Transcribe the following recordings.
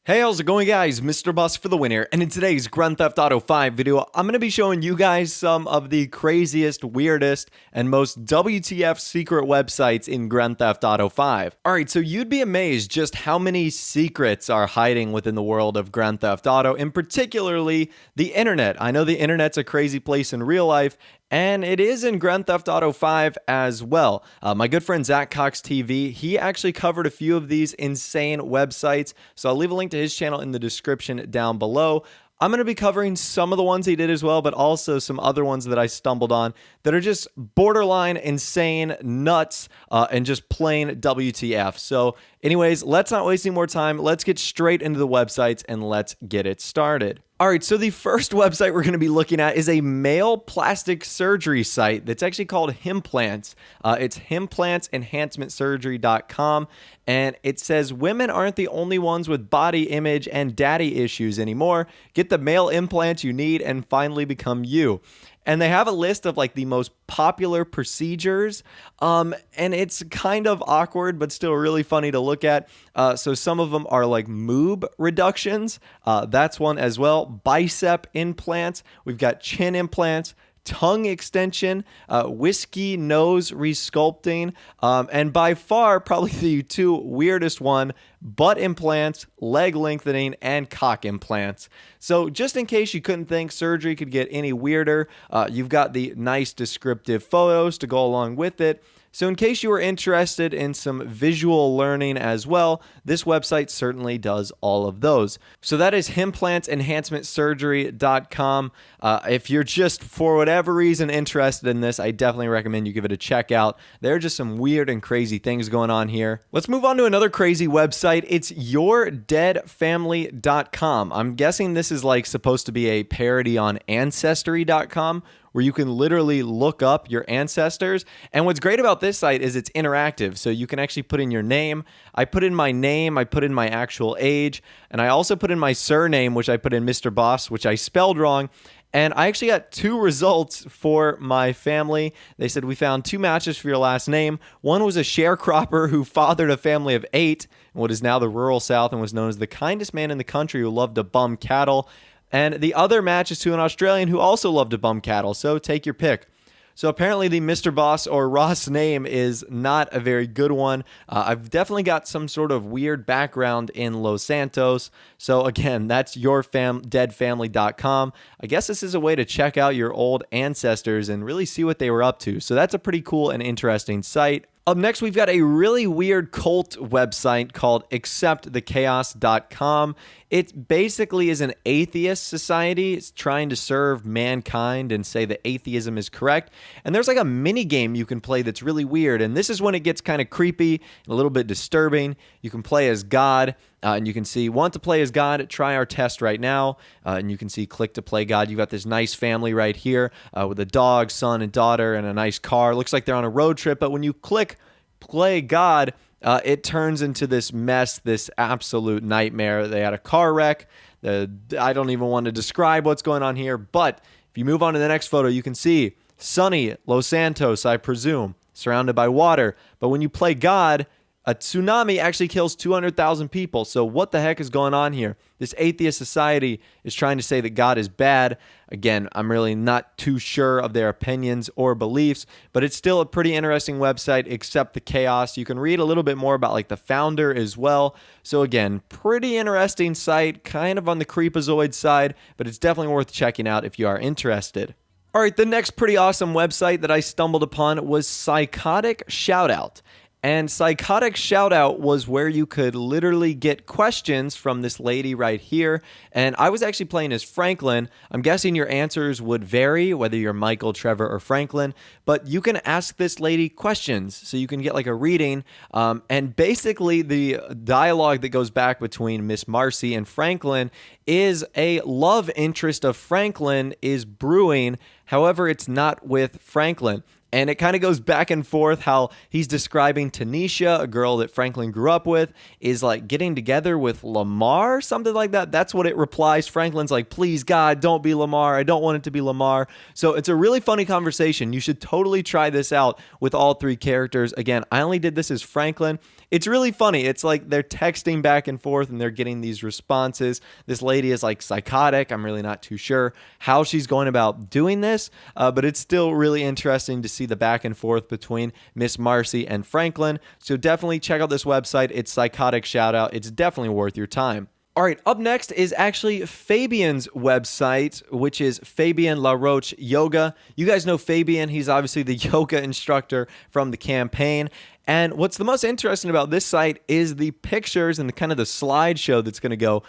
Hey, how's it going, guys? Mr. Boss for the win here, and in today's Grand Theft Auto 5 video, I'm going to be showing you guys some of the craziest, weirdest, and most WTF secret websites in Grand Theft Auto 5. Alright, so you'd be amazed just how many secrets are hiding within the world of Grand Theft Auto, and particularly the internet. I know the internet's a crazy place in real life, and it is in Grand Theft Auto 5 as well. My good friend Zach Cox TV, he actually covered a few of these insane websites, so I'll leave a link to his channel in the description down below. I'm going to be covering some of the ones he did as well, but also some other ones that I stumbled on that are just borderline insane, nuts, and just plain WTF. So anyways, let's not waste any more time. Let's get straight into the websites and let's get it started. All right, so the first website we're going to be looking at is a male plastic surgery site that's actually called Himplants. It's HimplantSenhancementSurgery.com, and it says women aren't the only ones with body image and daddy issues anymore. Get the male implants you need and finally become you. And they have a list of like the most popular procedures, and it's kind of awkward, but still really funny to look at. So some of them are like moob reductions. That's one as well. Bicep implants. We've got chin implants, tongue extension, whiskey nose resculpting, and by far probably the two weirdest one, butt implants, leg lengthening, and cock implants. So just in case you couldn't think surgery could get any weirder, you've got the nice descriptive photos to go along with it. So in case you were interested in some visual learning as well, this website certainly does all of those. So that is HimplantSenhancementSurgery.com. If you're just, for whatever reason, interested in this, I definitely recommend you give it a check out. There are just some weird and crazy things going on here. Let's move on to another crazy website. It's YourDeadFamily.com. I'm guessing this is like supposed to be a parody on Ancestry.com, where you can literally look up your ancestors. And what's great about this site is it's interactive. So you can actually put in your name. I put in my name, I put in my actual age, and I also put in my surname, which I put in Mr. Boss, which I spelled wrong. And I actually got two results for my family. They said, we found two matches for your last name. One was a sharecropper who fathered a family of 8 in what is now the rural South and was known as the kindest man in the country who loved to bum cattle. And the other match is to an Australian who also loved to bum cattle, so take your pick. So apparently the Mr. Boss or Ross name is not a very good one. I've definitely got some sort of weird background in Los Santos. So again, that's YourDeadFamily.com. I guess this is a way to check out your old ancestors and really see what they were up to. So that's a pretty cool and interesting site. Up next, we've got a really weird cult website called AcceptTheChaos.com. It basically is an atheist society. It's trying to serve mankind and say that atheism is correct. And there's like a mini game you can play that's really weird. And this is when it gets kind of creepy and a little bit disturbing. You can play as God. And you can see, want to play as God, try our test right now. And you can see, click to play God. You've got this nice family right here with a dog, son, and daughter, and a nice car. Looks like they're on a road trip, but when you click play God, it turns into this mess, this absolute nightmare. They had a car wreck. I don't even want to describe what's going on here, but if you move on to the next photo, you can see sunny Los Santos, I presume, surrounded by water. But when you play God, a tsunami actually kills 200,000 people. So what the heck is going on here? This atheist society is trying to say that God is bad. Again, I'm really not too sure of their opinions or beliefs, but it's still a pretty interesting website, Accept the Chaos. You can read a little bit more about like the founder as well. So again, pretty interesting site, kind of on the creepazoid side, but it's definitely worth checking out if you are interested. All right, the next pretty awesome website that I stumbled upon was Psychotic Shoutout. And Psychotic Shoutout was where you could literally get questions from this lady right here. And I was actually playing as Franklin. I'm guessing your answers would vary, whether you're Michael, Trevor, or Franklin. But you can ask this lady questions, so you can get like a reading. And basically the dialogue that goes back between Miss Marcy and Franklin is a love interest of Franklin is brewing. However, it's not with Franklin. And it kind of goes back and forth how he's describing Tanisha, a girl that Franklin grew up with, is like getting together with Lamar, something like that. That's what it replies. Franklin's like, please, God, don't be Lamar. I don't want it to be Lamar. So it's a really funny conversation. You should totally try this out with all three characters. Again, I only did this as Franklin. It's really funny. It's like they're texting back and forth and they're getting these responses. This lady is like psychotic. I'm really not too sure how she's going about doing this, but it's still really interesting to see the back and forth between Miss Marcy and Franklin. So definitely check out this website. It's Psychotic Shoutout. It's definitely worth your time. All right, up next is actually Fabian's website, which is Fabien Laroche Yoga. You guys know Fabien. He's obviously the yoga instructor from the campaign. And what's the most interesting about this site is the pictures and the kind of the slideshow that's going to go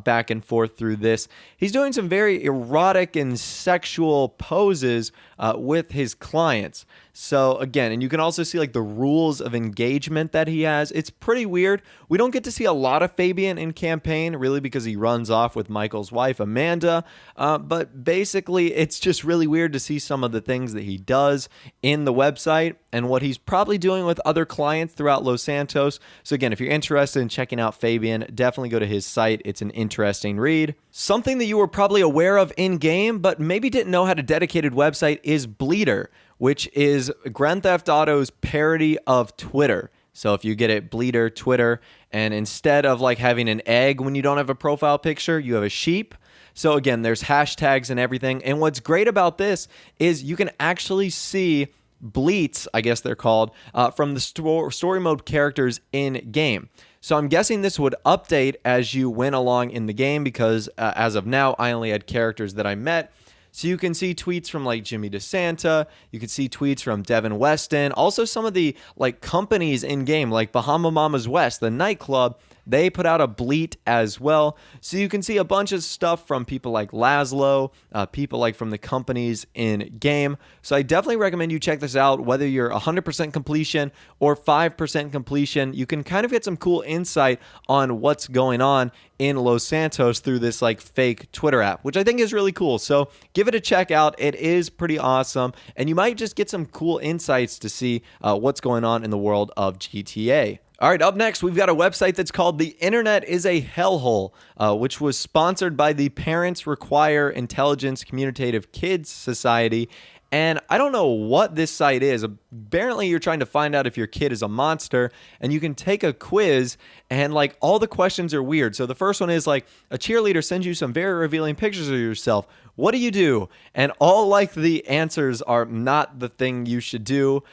back and forth through this. He's doing some very erotic and sexual poses with his clients. So again, and you can also see like the rules of engagement that he has. It's pretty weird. We don't get to see a lot of Fabien in campaign, really, because he runs off with Michael's wife, Amanda. But basically, it's just really weird to see some of the things that he does in the website and what he's probably doing with other clients throughout Los Santos. So again, if you're interested in checking out Fabien, definitely go to his site. It's an interesting read. Something that you were probably aware of in-game, but maybe didn't know had a dedicated website is Bleeter, which is Grand Theft Auto's parody of Twitter. So if you get it, Bleeter, Twitter, and instead of like having an egg when you don't have a profile picture, you have a sheep. So again, there's hashtags and everything. And what's great about this is you can actually see bleats, I guess they're called, from the story mode characters in game. So I'm guessing this would update as you went along in the game because as of now, I only had characters that I met. So you can see tweets from like Jimmy DeSanta, you can see tweets from Devin Weston, also some of the like companies in game like Bahama Mamas West, the nightclub. They put out a bleat as well. So you can see a bunch of stuff from people like Laszlo, people like from the companies in game. So I definitely recommend you check this out, whether you're 100% completion or 5% completion. You can kind of get some cool insight on what's going on in Los Santos through this like fake Twitter app, which I think is really cool. So give it a check out. It is pretty awesome. And you might just get some cool insights to see what's going on in the world of GTA. All right, up next, we've got a website that's called The Internet is a Hellhole, which was sponsored by the Parents Require Intelligence Commutative Kids Society. And I don't know what this site is. Apparently, you're trying to find out if your kid is a monster, and you can take a quiz, and like all the questions are weird. So the first one is like, a cheerleader sends you some very revealing pictures of yourself. What do you do? And all like the answers are not the thing you should do.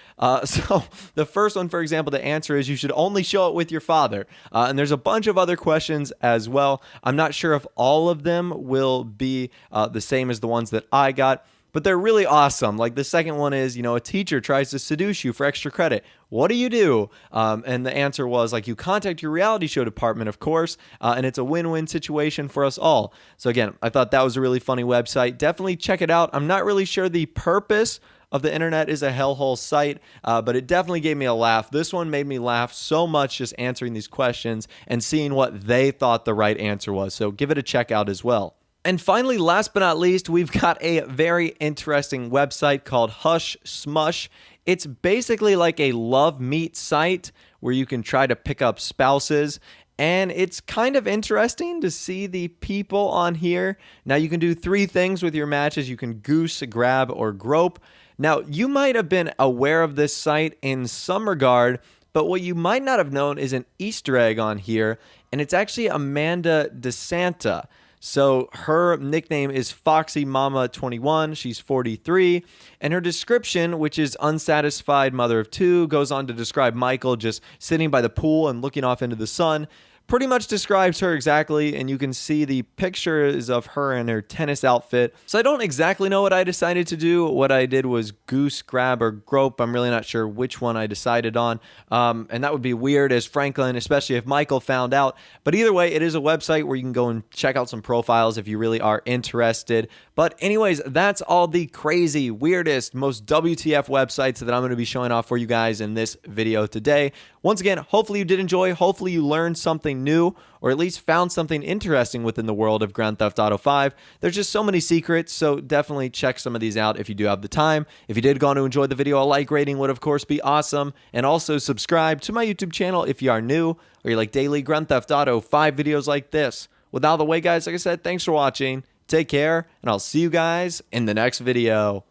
So the first one, for example, the answer is you should only show it with your father. And there's a bunch of other questions as well. I'm not sure if all of them will be the same as the ones that I got. But they're really awesome. Like the second one is, a teacher tries to seduce you for extra credit. What do you do? And the answer was like, you contact your reality show department, of course, and it's a win-win situation for us all. So again, I thought that was a really funny website. Definitely check it out. I'm not really sure the purpose of The Internet is a Hellhole site, but it definitely gave me a laugh. This one made me laugh so much just answering these questions and seeing what they thought the right answer was. So give it a check out as well. And finally, last but not least, we've got a very interesting website called Hush Smush. It's basically like a love meet site where you can try to pick up spouses. And it's kind of interesting to see the people on here. Now, you can do 3 things with your matches. You can goose, grab, or grope. Now, you might have been aware of this site in some regard, but what you might not have known is an Easter egg on here, and it's actually Amanda DeSanta. So her nickname is Foxy Mama 21. She's 43. And her description, which is unsatisfied mother of 2, goes on to describe Michael just sitting by the pool and looking off into the sun. Pretty much describes her exactly, and you can see the pictures of her in her tennis outfit. So I don't exactly know what I decided to do. What I did was goose, grab, or grope. I'm really not sure which one I decided on. And that would be weird as Franklin, especially if Michael found out. But either way, it is a website where you can go and check out some profiles if you really are interested. But anyways, that's all the crazy, weirdest, most WTF websites that I'm going to be showing off for you guys in this video today. Once again, hopefully you did enjoy. Hopefully you learned something new, or at least found something interesting within the world of Grand Theft Auto 5. There's just so many secrets, so definitely check some of these out if you do have the time. If you did go on to enjoy the video, a like rating would of course be awesome. And also subscribe to my YouTube channel if you are new, or you like daily Grand Theft Auto 5 videos like this. With all the way, guys, like I said, thanks for watching. Take care, and I'll see you guys in the next video.